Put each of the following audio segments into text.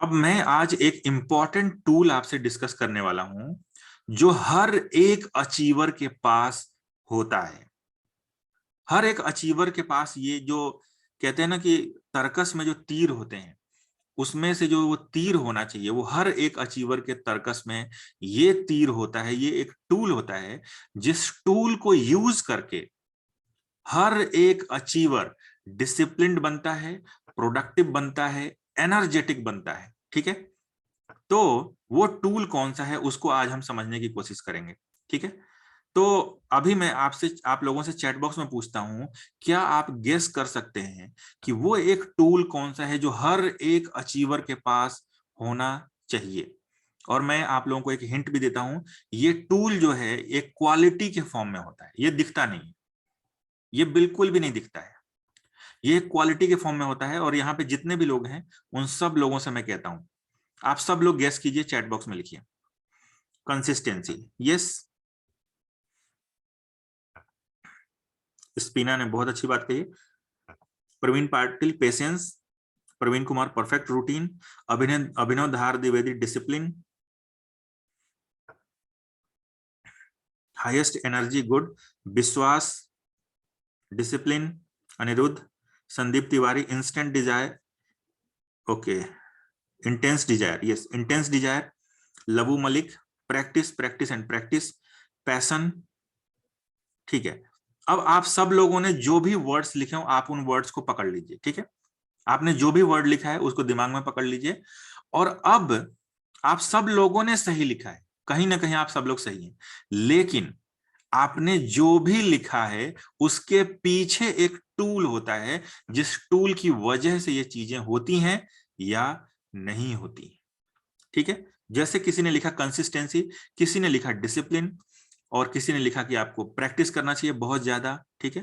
अब मैं आज एक इंपॉर्टेंट टूल आपसे डिस्कस करने वाला हूं जो हर एक अचीवर के पास होता है। हर एक अचीवर के पास ये जो कहते हैं ना कि तर्कस में जो तीर होते हैं उसमें से जो वो तीर होना चाहिए वो हर एक अचीवर के तर्कस में ये तीर होता है। ये एक टूल होता है जिस टूल को यूज करके हर एक अचीवर डिसिप्लिन्ड बनता है, प्रोडक्टिव बनता है, एनर्जेटिक बनता है। ठीक है, तो वो टूल कौन सा है उसको आज हम समझने की कोशिश करेंगे। ठीक है, तो अभी मैं आपसे आप लोगों से चैट बॉक्स में पूछता हूं, क्या आप गेस कर सकते हैं कि वो एक टूल कौन सा है जो हर एक अचीवर के पास होना चाहिए? और मैं आप लोगों को एक हिंट भी देता हूं, ये टूल जो है एक क्वालिटी के फॉर्म में होता है, ये दिखता नहीं है, ये बिल्कुल भी नहीं दिखता है, ये क्वालिटी के फॉर्म में होता है। और यहाँ पे जितने भी लोग हैं उन सब लोगों से मैं कहता हूं, आप सब लोग गेस कीजिए, चैट बॉक्स में लिखिए कंसिस्टेंसी। यस, स्पीना ने बहुत अच्छी बात कही। Praveen Patil patience, Praveen Kumar perfect routine, Abhinav Abhinav Dhar Dwivedi discipline, highest energy good, Vishwas discipline, Aniruddh, Sandeep Tiwari instant desire, okay, intense desire, yes intense desire, Labu Malik practice practice and practice, passion. ठीक है, अब आप सब लोगों ने जो भी वर्ड्स लिखे हो आप उन वर्ड्स को पकड़ लीजिए। ठीक है, आपने जो भी वर्ड लिखा है उसको दिमाग में पकड़ लीजिए। और अब आप सब लोगों ने सही लिखा है, कहीं ना कहीं आप सब लोग सही हैं, लेकिन आपने जो भी लिखा है उसके पीछे एक टूल होता है जिस टूल की वजह से ये चीजें होती हैं या नहीं होती। ठीक है, जैसे किसी ने लिखा कंसिस्टेंसी, किसी ने लिखा डिसिप्लिन, और किसी ने लिखा कि आपको प्रैक्टिस करना चाहिए बहुत ज्यादा। ठीक है,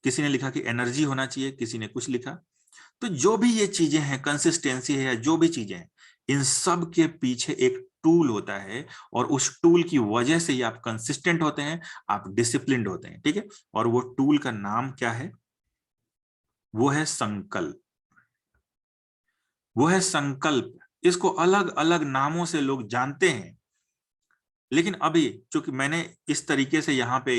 किसी ने लिखा कि एनर्जी होना चाहिए, किसी ने कुछ लिखा। तो जो भी ये चीजें हैं, कंसिस्टेंसी है या जो भी चीजें हैं, इन सब के पीछे एक टूल होता है और उस टूल की वजह से ही आप कंसिस्टेंट होते हैं, आप डिसिप्लिन्ड होते हैं। ठीक है, और वो टूल का नाम क्या है? वो है संकल्प। वो है संकल्प। इसको अलग अलग नामों से लोग जानते हैं, लेकिन अभी चूंकि मैंने इस तरीके से यहाँ पे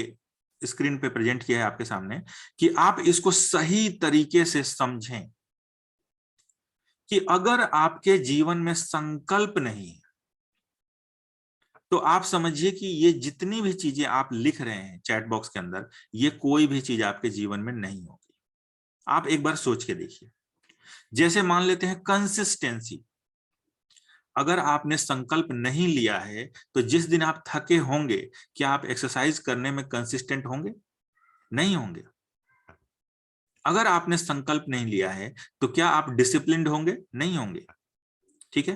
स्क्रीन पे प्रेजेंट किया है आपके सामने कि आप इसको सही तरीके से समझें कि अगर आपके जीवन में संकल्प नहीं है तो आप समझिए कि ये जितनी भी चीजें आप लिख रहे हैं चैट बॉक्स के अंदर, ये कोई भी चीज आपके जीवन में नहीं होगी। आप एक बार सोच के देखिए। जैसे मान लेते हैं कंसिस्टेंसी, अगर आपने संकल्प नहीं लिया है तो जिस दिन आप थके होंगे, क्या आप एक्सरसाइज करने में कंसिस्टेंट होंगे? नहीं होंगे। अगर आपने संकल्प नहीं लिया है तो क्या आप डिसिप्लिन्ड होंगे? नहीं होंगे। ठीक है,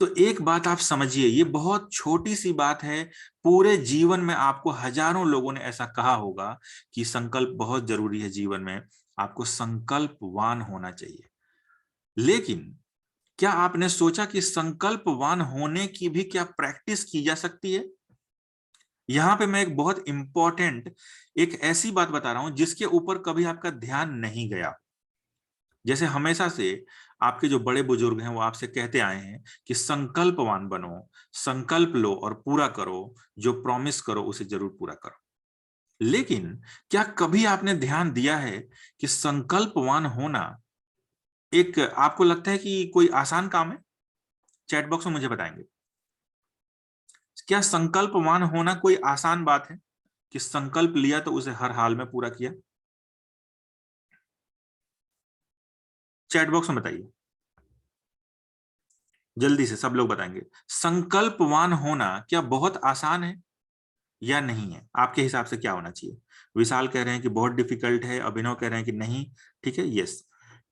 तो एक बात आप समझिए, ये बहुत छोटी सी बात है। पूरे जीवन में आपको हजारों लोगों ने ऐसा कहा होगा कि संकल्प बहुत जरूरी है जीवन में, आपको संकल्पवान होना चाहिए। लेकिन क्या आपने सोचा कि संकल्पवान होने की भी क्या प्रैक्टिस की जा सकती है? यहां पे मैं एक बहुत इंपॉर्टेंट एक ऐसी बात बता रहा हूं जिसके ऊपर कभी आपका ध्यान नहीं गया। जैसे हमेशा से आपके जो बड़े बुजुर्ग हैं वो आपसे कहते आए हैं कि संकल्पवान बनो, संकल्प लो और पूरा करो, जो प्रॉमिस करो उसे जरूर पूरा करो। लेकिन क्या कभी आपने ध्यान दिया है कि संकल्पवान होना एक, आपको लगता है कि कोई आसान काम है? चैट बॉक्स में मुझे बताएंगे, क्या संकल्पवान होना कोई आसान बात है कि संकल्प लिया तो उसे हर हाल में पूरा किया? चैट बॉक्स में बताइए, जल्दी से सब लोग बताएंगे। संकल्पवान होना क्या बहुत आसान है या नहीं है? आपके हिसाब से क्या होना चाहिए? विशाल कह रहे हैं कि बहुत डिफिकल्ट है, अभिनव कह रहे हैं कि नहीं। ठीक है, यस,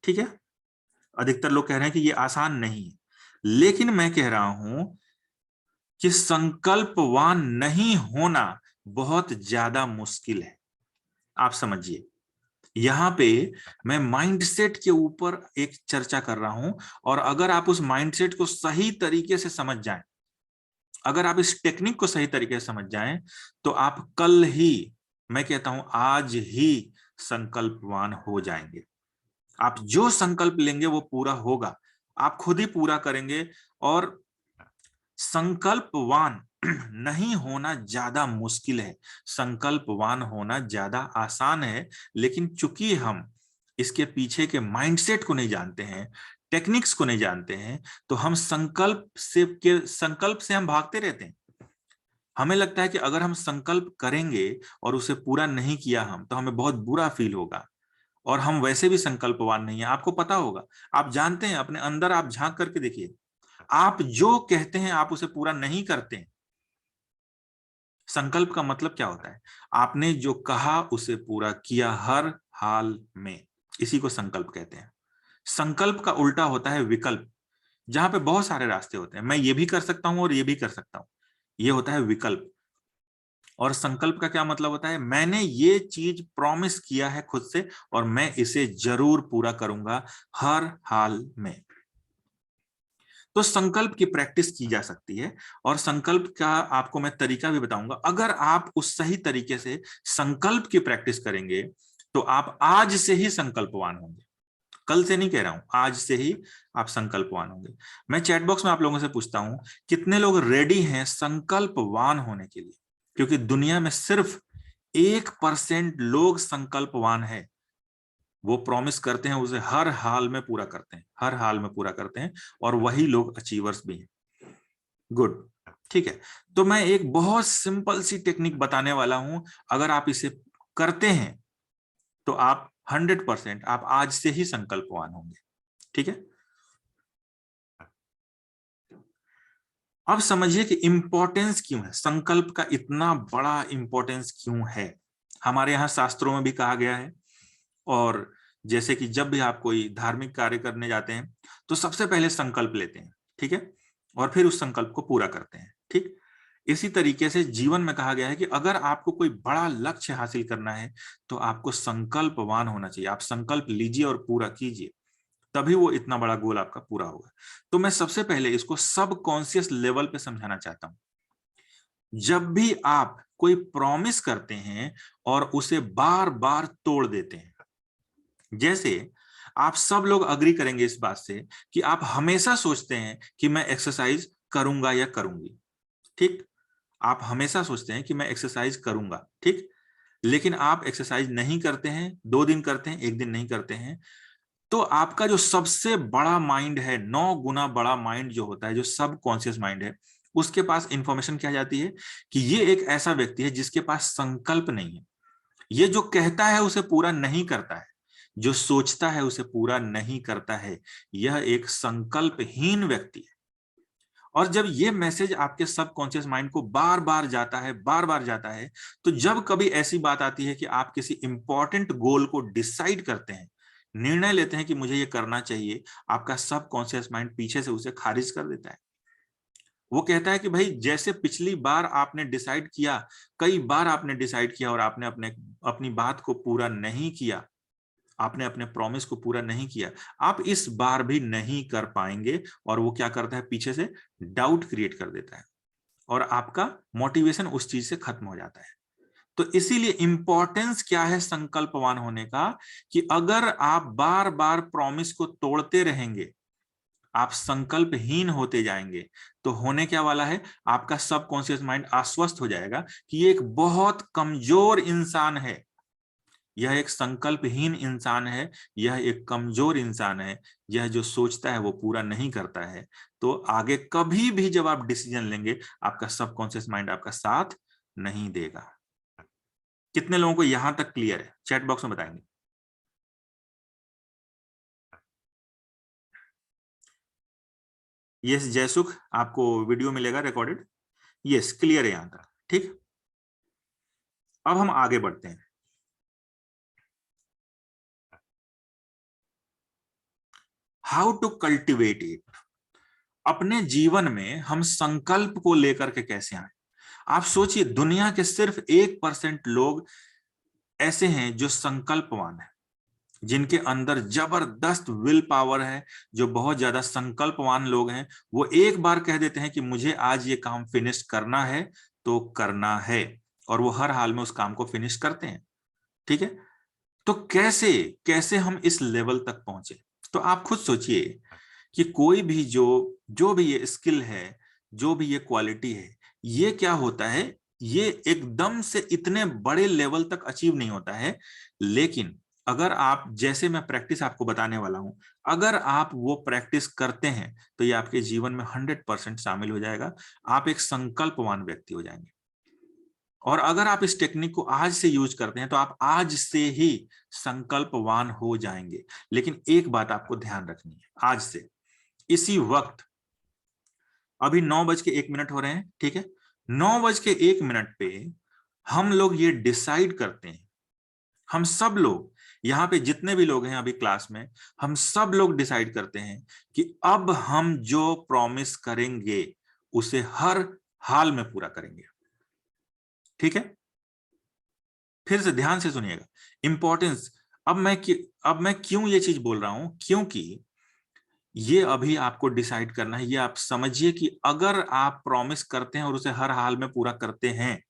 ठीक है, अधिकतर लोग कह रहे हैं कि ये आसान नहीं है। लेकिन मैं कह रहा हूं कि संकल्पवान नहीं होना बहुत ज्यादा मुश्किल है। आप समझिए, यहाँ पे मैं माइंडसेट के ऊपर एक चर्चा कर रहा हूं, और अगर आप उस माइंडसेट को सही तरीके से समझ जाएं, अगर आप इस टेक्निक को सही तरीके से समझ जाएं, तो आप कल ही, मैं कहता हूं आज ही संकल्पवान हो जाएंगे। आप जो संकल्प लेंगे वो पूरा होगा। आप खुद ही पूरा करेंगे। और संकल्पवान नहीं होना ज्यादा मुश्किल है, संकल्पवान होना ज्यादा आसान है। लेकिन चूंकि हम इसके पीछे के माइंडसेट को नहीं जानते हैं, टेक्निक्स को नहीं जानते हैं, तो हम संकल्प से हम भागते रहते हैं। हमें लगता है कि अगर हम संकल्प करेंगे और उसे पूरा नहीं किया हम, तो हमें बहुत बुरा फील होगा। और हम वैसे भी संकल्पवान नहीं है, आपको पता होगा, आप जानते हैं, अपने अंदर आप झांक करके देखिए, आप जो कहते हैं आप उसे पूरा नहीं करते हैं। संकल्प का मतलब क्या होता है? आपने जो कहा उसे पूरा किया हर हाल में, इसी को संकल्प कहते हैं। संकल्प का उल्टा होता है विकल्प, जहां पे बहुत सारे रास्ते होते हैं, मैं ये भी कर सकता हूं और ये भी कर सकता हूं, ये होता है विकल्प। और संकल्प का क्या मतलब होता है? मैंने ये चीज प्रॉमिस किया है खुद से और मैं इसे जरूर पूरा करूंगा हर हाल में। तो संकल्प की प्रैक्टिस की जा सकती है, और संकल्प का आपको मैं तरीका भी बताऊंगा। अगर आप उस सही तरीके से संकल्प की प्रैक्टिस करेंगे तो आप आज से ही संकल्पवान होंगे। कल से नहीं कह रहा हूं, आज से ही आप संकल्पवान होंगे। मैं चैट बॉक्स में आप लोगों से पूछता हूं, कितने लोग रेडी हैं संकल्पवान होने के लिए? क्योंकि दुनिया में सिर्फ 1% लोग संकल्पवान है। वो प्रॉमिस करते हैं, उसे हर हाल में पूरा करते हैं, हर हाल में पूरा करते हैं, और वही लोग अचीवर्स भी हैं। गुड, ठीक है। तो मैं एक बहुत सिंपल सी टेक्निक बताने वाला हूं, अगर आप इसे करते हैं तो आप 100% आप आज से ही संकल्पवान होंगे। ठीक है, अब समझिए कि इंपॉर्टेंस क्यों है, संकल्प का इतना बड़ा इंपॉर्टेंस क्यों है। हमारे यहाँ शास्त्रों में भी कहा गया है, और जैसे कि जब भी आप कोई धार्मिक कार्य करने जाते हैं तो सबसे पहले संकल्प लेते हैं, ठीक है, और फिर उस संकल्प को पूरा करते हैं। ठीक, इसी तरीके से जीवन में कहा गया है कि अगर आपको कोई बड़ा लक्ष्य हासिल करना है तो आपको संकल्पवान होना चाहिए। आप संकल्प लीजिए और पूरा कीजिए, तभी वो इतना बड़ा गोल आपका पूरा होगा। तो मैं सबसे पहले इसको सब कॉन्शियस लेवल पे समझाना चाहता हूं। जब भी आप कोई प्रॉमिस करते हैं और उसे बार बार तोड़ देते हैं, जैसे आप सब लोग अग्री करेंगे इस बात से कि आप हमेशा सोचते हैं कि मैं एक्सरसाइज करूंगा या करूंगी, ठीक, आप हमेशा सोचते हैं कि मैं एक्सरसाइज करूंगा, ठीक, लेकिन आप एक्सरसाइज नहीं करते हैं, 2 दिन करते हैं, 1 दिन नहीं करते हैं, तो आपका जो सबसे बड़ा माइंड है, 9 गुना बड़ा माइंड जो होता है, जो सब कॉन्शियस माइंड है, उसके पास इंफॉर्मेशन क्या जाती है कि ये एक ऐसा व्यक्ति है जिसके पास संकल्प नहीं है। ये जो कहता है उसे पूरा नहीं करता है, जो सोचता है उसे पूरा नहीं करता है, यह एक संकल्पहीन व्यक्ति है। और जब ये मैसेज आपके सबकॉन्शियस माइंड को बार बार जाता है, बार बार जाता है, तो जब कभी ऐसी बात आती है कि आप किसी इंपॉर्टेंट गोल को डिसाइड करते हैं, निर्णय लेते हैं कि मुझे ये करना चाहिए, आपका सबकॉन्शियस माइंड पीछे से उसे खारिज कर देता है। वो कहता है कि भाई जैसे पिछली बार आपने डिसाइड किया, कई बार आपने डिसाइड किया और आपने अपनी बात को पूरा नहीं किया, आपने अपने प्रॉमिस को पूरा नहीं किया, आप इस बार भी नहीं कर पाएंगे। और वो क्या करता है, पीछे से डाउट क्रिएट कर देता है और आपका मोटिवेशन उस चीज से खत्म हो जाता है। तो इसीलिए इंपॉर्टेंस क्या है संकल्पवान होने का, कि अगर आप बार बार प्रॉमिस को तोड़ते रहेंगे, आप संकल्पहीन होते जाएंगे, तो होने क्या वाला है, आपका सबकॉन्शियस माइंड आश्वस्त हो जाएगा कि ये एक बहुत कमजोर इंसान है, यह एक संकल्पहीन इंसान है, यह एक कमजोर इंसान है, यह जो सोचता है वो पूरा नहीं करता है। तो आगे कभी भी जब आप डिसीजन लेंगे, आपका सबकॉन्शियस माइंड आपका साथ नहीं देगा। कितने लोगों को यहां तक क्लियर है, चैट बॉक्स में बताएंगे। यस जयसुख, आपको वीडियो मिलेगा रिकॉर्डेड। यस, क्लियर है यहां तक, ठीक। अब हम आगे बढ़ते हैं। हाउ टू कल्टिवेट इट, अपने जीवन में हम संकल्प को लेकर के कैसे आए। आप सोचिए, दुनिया के सिर्फ 1% लोग ऐसे हैं जो संकल्पवान है, जिनके अंदर जबरदस्त विल पावर है, जो बहुत ज्यादा संकल्पवान लोग हैं। वो एक बार कह देते हैं कि मुझे आज ये काम फिनिश करना है तो करना है, और वो हर हाल में उस काम को फिनिश करते हैं। ठीक है, तो कैसे कैसे हम इस लेवल तक पहुंचे? तो आप खुद सोचिए कि कोई भी जो भी ये स्किल है, जो भी ये क्वालिटी है, ये क्या होता है, ये एकदम से इतने बड़े लेवल तक अचीव नहीं होता है। लेकिन अगर आप, जैसे मैं प्रैक्टिस आपको बताने वाला हूं, अगर आप वो प्रैक्टिस करते हैं तो ये आपके जीवन में 100% शामिल हो जाएगा। आप एक संकल्पवान व्यक्ति हो जाएंगे। और अगर आप इस टेक्निक को आज से यूज करते हैं तो आप आज से ही संकल्पवान हो जाएंगे। लेकिन एक बात आपको ध्यान रखनी है, आज से इसी वक्त, अभी 9:01 हो रहे हैं, ठीक है, 9:01 पे हम लोग ये डिसाइड करते हैं, हम सब लोग यहाँ पे जितने भी लोग हैं अभी क्लास में, हम सब लोग डिसाइड करते हैं कि अब हम जो प्रॉमिस करेंगे उसे हर हाल में पूरा करेंगे। ठीक है, फिर से ध्यान से सुनिएगा, इंपॉर्टेंस। अब मैं क्यों ये चीज बोल रहा हूं, क्योंकि ये अभी आपको डिसाइड करना है। ये आप समझिए कि अगर आप प्रॉमिस करते हैं और उसे हर हाल में पूरा करते हैं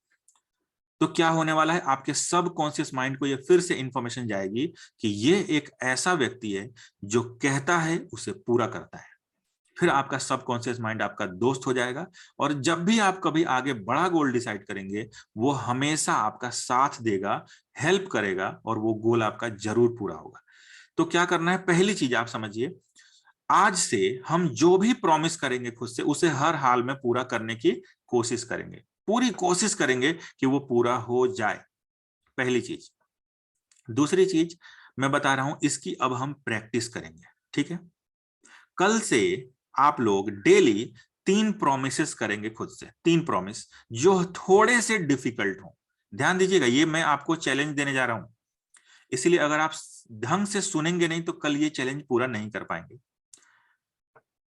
तो क्या होने वाला है, आपके सब कॉन्शियस माइंड को ये फिर से इंफॉर्मेशन जाएगी कि ये एक ऐसा व्यक्ति है जो कहता है उसे पूरा करता है। फिर आपका सब कॉन्शियस माइंड आपका दोस्त हो जाएगा, और जब भी आप कभी आगे बड़ा गोल डिसाइड करेंगे वो हमेशा आपका साथ देगा, हेल्प करेगा, और वो गोल आपका जरूर पूरा होगा। तो क्या करना है, पहली चीज आप समझिए, आज से हम जो भी प्रॉमिस करेंगे खुद से उसे हर हाल में पूरा करने की कोशिश करेंगे, पूरी कोशिश करेंगे कि वो पूरा हो जाए। पहली चीज। दूसरी चीज मैं बता रहा हूं, इसकी अब हम प्रैक्टिस करेंगे। ठीक है, कल से आप लोग डेली 3 प्रॉमिसेस करेंगे खुद से, 3 प्रॉमिस जो थोड़े से डिफिकल्ट हो। ध्यान दीजिएगा, ये मैं आपको चैलेंज देने जा रहा हूं, इसलिए अगर आप ढंग से सुनेंगे नहीं तो कल ये चैलेंज पूरा नहीं कर पाएंगे।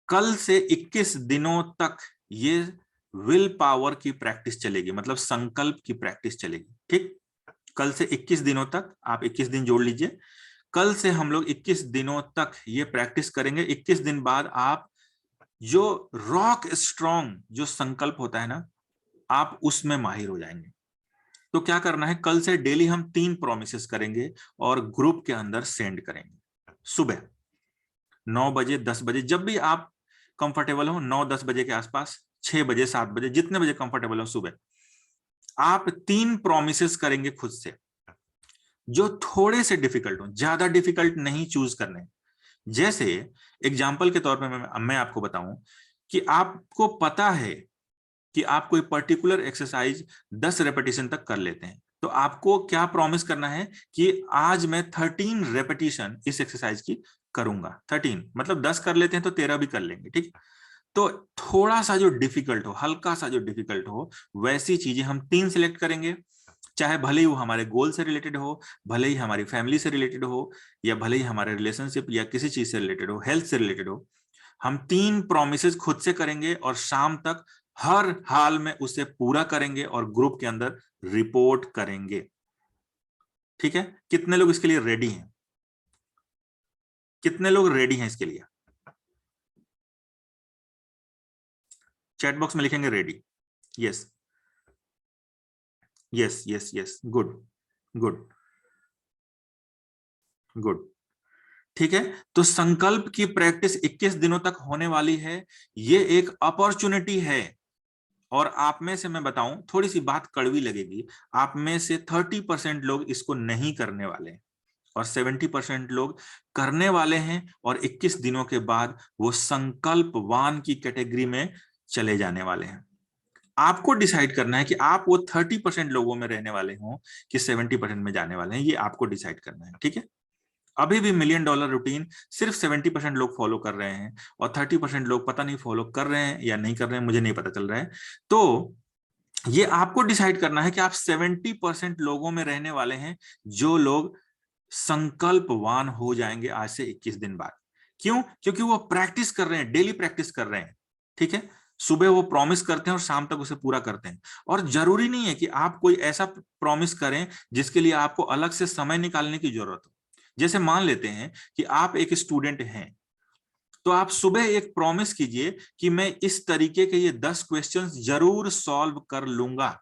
कल से 21 दिनों तक ये विल पावर की प्रैक्टिस चलेगी, मतलब संकल्प की प्रैक्टिस चलेगी। ठीक, कल से 21 दिनों तक, आप 21 दिन जोड़ लीजिए, कल से हम लोग 21 दिनों तक ये प्रैक्टिस करेंगे। 21 दिन बाद आप जो रॉक स्ट्रॉन्ग जो संकल्प होता है ना, आप उसमें माहिर हो जाएंगे। तो क्या करना है, कल से डेली हम 3 प्रोमिसेस करेंगे और ग्रुप के अंदर सेंड करेंगे। सुबह 9 बजे, 10 बजे, जब भी आप कंफर्टेबल हो, 9-10 बजे के आसपास, 6 बजे, 7 बजे, जितने बजे कंफर्टेबल हो, सुबह आप 3 प्रोमिसेस करेंगे खुद से जो थोड़े से डिफिकल्ट हो, ज्यादा डिफिकल्ट नहीं चूज करने। जैसे एग्जाम्पल के तौर पे मैं आपको बताऊं कि आपको पता है कि आप कोई पर्टिकुलर एक्सरसाइज 10 रेपिटेशन तक कर लेते हैं, तो आपको क्या प्रॉमिस करना है कि आज मैं 13 रेपिटेशन इस एक्सरसाइज की करूंगा। 13 मतलब 10 कर लेते हैं तो 13 भी कर लेंगे। ठीक, तो थोड़ा सा जो डिफिकल्ट हो, हल्का सा जो डिफिकल्ट हो, वैसी चीजें हम 3 सिलेक्ट करेंगे, चाहे भले ही वो हमारे गोल से रिलेटेड हो, भले ही हमारी फैमिली से रिलेटेड हो, या भले ही हमारे रिलेशनशिप या किसी चीज से रिलेटेड हो, हेल्थ से रिलेटेड हो। हम 3 प्रोमिसेस खुद से करेंगे और शाम तक हर हाल में उसे पूरा करेंगे और ग्रुप के अंदर रिपोर्ट करेंगे। ठीक है, कितने लोग इसके लिए रेडी हैं? कितने लोग रेडी हैं इसके लिए? चैट बॉक्स में लिखेंगे ready. Yes yes yes yes, good good good. ठीक है, तो संकल्प की प्रैक्टिस 21 दिनों तक होने वाली है। ये एक अपॉर्चुनिटी है, और आप में से मैं बताऊं, थोड़ी सी बात कड़वी लगेगी, आप में से 30% लोग इसको नहीं करने वाले हैं और 70% लोग करने वाले हैं, और 21 दिनों के बाद वो संकल्पवान की कैटेगरी में चले जाने वाले हैं। आपको डिसाइड करना है कि आप वो 30% लोगों में रहने वाले हों कि 70% में जाने वाले हैं, ये आपको डिसाइड करना है। ठीक है, अभी भी $1 मिलियन रूटीन सिर्फ 70% लोग फॉलो कर रहे हैं, और 30% लोग पता नहीं फॉलो कर रहे हैं या नहीं कर रहे हैं, मुझे नहीं पता चल रहा है। तो ये आपको डिसाइड करना है कि आप 70% लोगों में रहने वाले हैं जो लोग संकल्पवान हो जाएंगे आज से 21 दिन बाद। क्यों? क्योंकि वो प्रैक्टिस कर रहे हैं, डेली प्रैक्टिस कर रहे हैं। ठीक है, सुबह वो प्रॉमिस करते हैं और शाम तक उसे पूरा करते हैं। और जरूरी नहीं है कि आप कोई ऐसा प्रॉमिस करें जिसके लिए आपको अलग से समय निकालने की जरूरत हो। जैसे मान लेते हैं कि आप एक स्टूडेंट हैं, तो आप सुबह एक प्रॉमिस कीजिए कि मैं इस तरीके के ये 10 क्वेश्चंस जरूर सॉल्व कर लूंगा,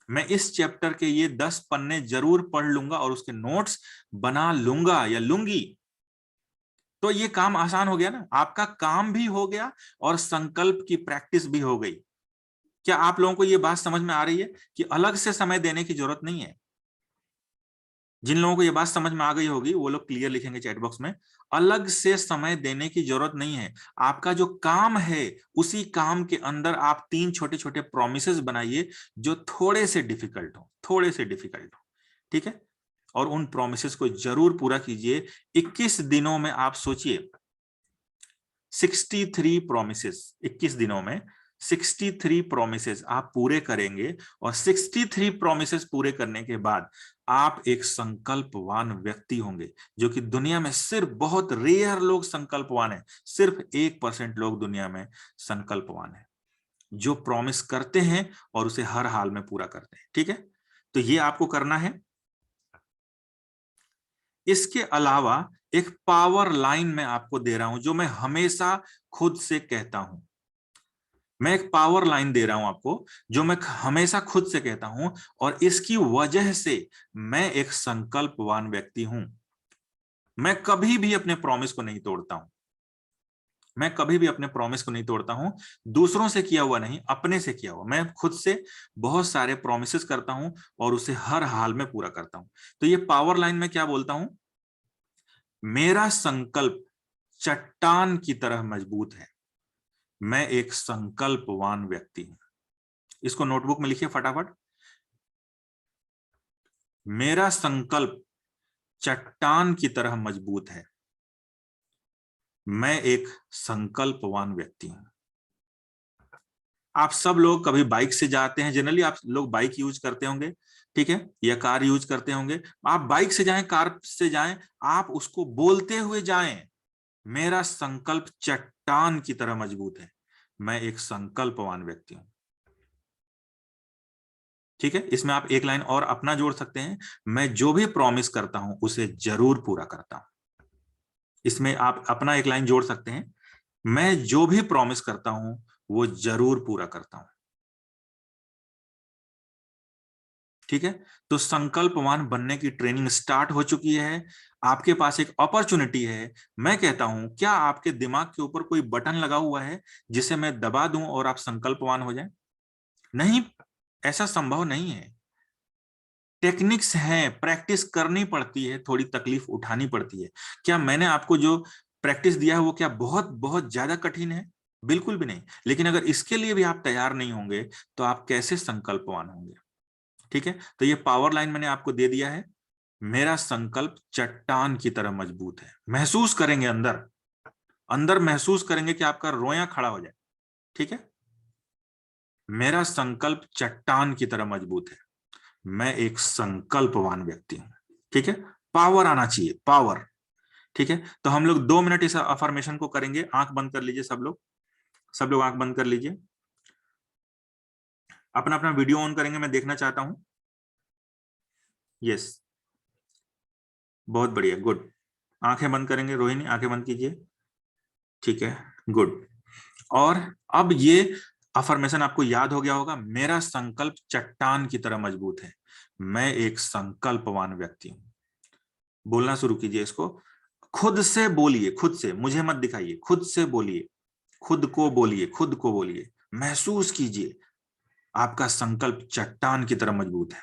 मैं इस चैप्टर के ये 10 पन्ने जरूर पढ़ लूंगा और उसके नोट्स बना लूंगा या लूंगी। तो ये काम आसान हो गया ना, आपका काम भी हो गया और संकल्प की प्रैक्टिस भी हो गई। क्या आप लोगों को ये बात समझ में आ रही है कि अलग से समय देने की जरूरत नहीं है? जिन लोगों को ये बात समझ में आ गई होगी वो लोग क्लियर लिखेंगे चैट बॉक्स में। अलग से समय देने की जरूरत नहीं है। आपका जो काम है उसी काम के अंदर आप 3 छोटे छोटे प्रोमिसेस बनाइए जो थोड़े से डिफिकल्ट हो, थोड़े से डिफिकल्ट हो, ठीक है? और उन प्रोमिसेस को जरूर पूरा कीजिए। 21 दिनों में आप सोचिए 63 प्रोमिसेस, 21 दिनों में 63 प्रोमिसेस आप पूरे करेंगे और 63 प्रोमिसेस पूरे करने के बाद आप एक संकल्पवान व्यक्ति होंगे, जो कि दुनिया में सिर्फ बहुत रेयर लोग संकल्पवान हैं। सिर्फ 1% लोग दुनिया में संकल्पवान हैं जो प्रॉमिस करते हैं और उसे हर हाल में पूरा करते हैं, ठीक है? तो ये आपको करना है। इसके अलावा एक पावर लाइन मैं आपको दे रहा हूं जो मैं हमेशा खुद से कहता हूं। मैं एक पावर लाइन दे रहा हूं आपको जो मैं हमेशा खुद से कहता हूं, और इसकी वजह से मैं एक संकल्पवान व्यक्ति हूं। मैं कभी भी अपने प्रॉमिस को नहीं तोड़ता हूं। मैं कभी भी अपने प्रॉमिस को नहीं तोड़ता हूं। दूसरों से किया हुआ नहीं, अपने से किया हुआ। मैं खुद से बहुत सारे प्रॉमिसेस करता हूं और उसे हर हाल में पूरा करता हूं। तो ये पावर लाइन में क्या बोलता हूं? मेरा संकल्प चट्टान की तरह मजबूत है। मैं एक संकल्पवान व्यक्ति हूं। इसको नोटबुक में लिखिए फटाफट। मेरा संकल्प चट्टान की तरह मजबूत है। मैं एक संकल्पवान व्यक्ति हूं। आप सब लोग कभी बाइक से जाते हैं, जनरली आप लोग बाइक यूज करते होंगे, ठीक है, या कार यूज करते होंगे। आप बाइक से जाएं, कार से जाएं, आप उसको बोलते हुए जाएं, मेरा संकल्प चट्टान की तरह मजबूत है। मैं एक संकल्पवान व्यक्ति हूं, ठीक है? इसमें आप एक लाइन और अपना जोड़ सकते हैं, मैं जो भी प्रॉमिस करता हूं उसे जरूर पूरा करता हूं। इसमें आप अपना एक लाइन जोड़ सकते हैं, मैं जो भी प्रॉमिस करता हूं वो जरूर पूरा करता हूं, ठीक है? तो संकल्पवान बनने की ट्रेनिंग स्टार्ट हो चुकी है। आपके पास एक अपॉर्चुनिटी है। मैं कहता हूं, क्या आपके दिमाग के ऊपर कोई बटन लगा हुआ है जिसे मैं दबा दूं और आप संकल्पवान हो जाएं? नहीं, ऐसा संभव नहीं है। टेक्निक्स हैं, प्रैक्टिस करनी पड़ती है, थोड़ी तकलीफ उठानी पड़ती है। क्या मैंने आपको जो प्रैक्टिस दिया है वो क्या बहुत बहुत ज्यादा कठिन है? बिल्कुल भी नहीं। लेकिन अगर इसके लिए भी आप तैयार नहीं होंगे तो आप कैसे संकल्पवान होंगे? ठीक है, तो ये पावर लाइन मैंने आपको दे दिया है। मेरा संकल्प चट्टान की तरह मजबूत है। महसूस करेंगे अंदर, अंदर महसूस करेंगे कि आपका रोया खड़ा हो जाए, ठीक है? मेरा संकल्प चट्टान की तरह मजबूत है। मैं एक संकल्पवान व्यक्ति हूं, ठीक है? पावर आना चाहिए, पावर, ठीक है? तो हम लोग 2 मिनट इस अफर्मेशन को करेंगे। आंख बंद कर लीजिए सब लोग, सब लोग आंख बंद कर लीजिए। अपना अपना वीडियो ऑन करेंगे, मैं देखना चाहता हूं। यस, बहुत बढ़िया, गुड। आंखें बंद करेंगे, रोहिणी आंखें बंद कीजिए, ठीक है, गुड। और अब ये अफर्मेशन आपको याद हो गया होगा, मेरा संकल्प चट्टान की तरह मजबूत है। मैं एक संकल्पवान व्यक्ति हूं। बोलना शुरू कीजिए इसको, खुद से बोलिए, खुद से, मुझे मत दिखाइए, खुद से बोलिए, खुद को बोलिए, खुद को बोलिए। महसूस कीजिए आपका संकल्प चट्टान की तरह मजबूत है।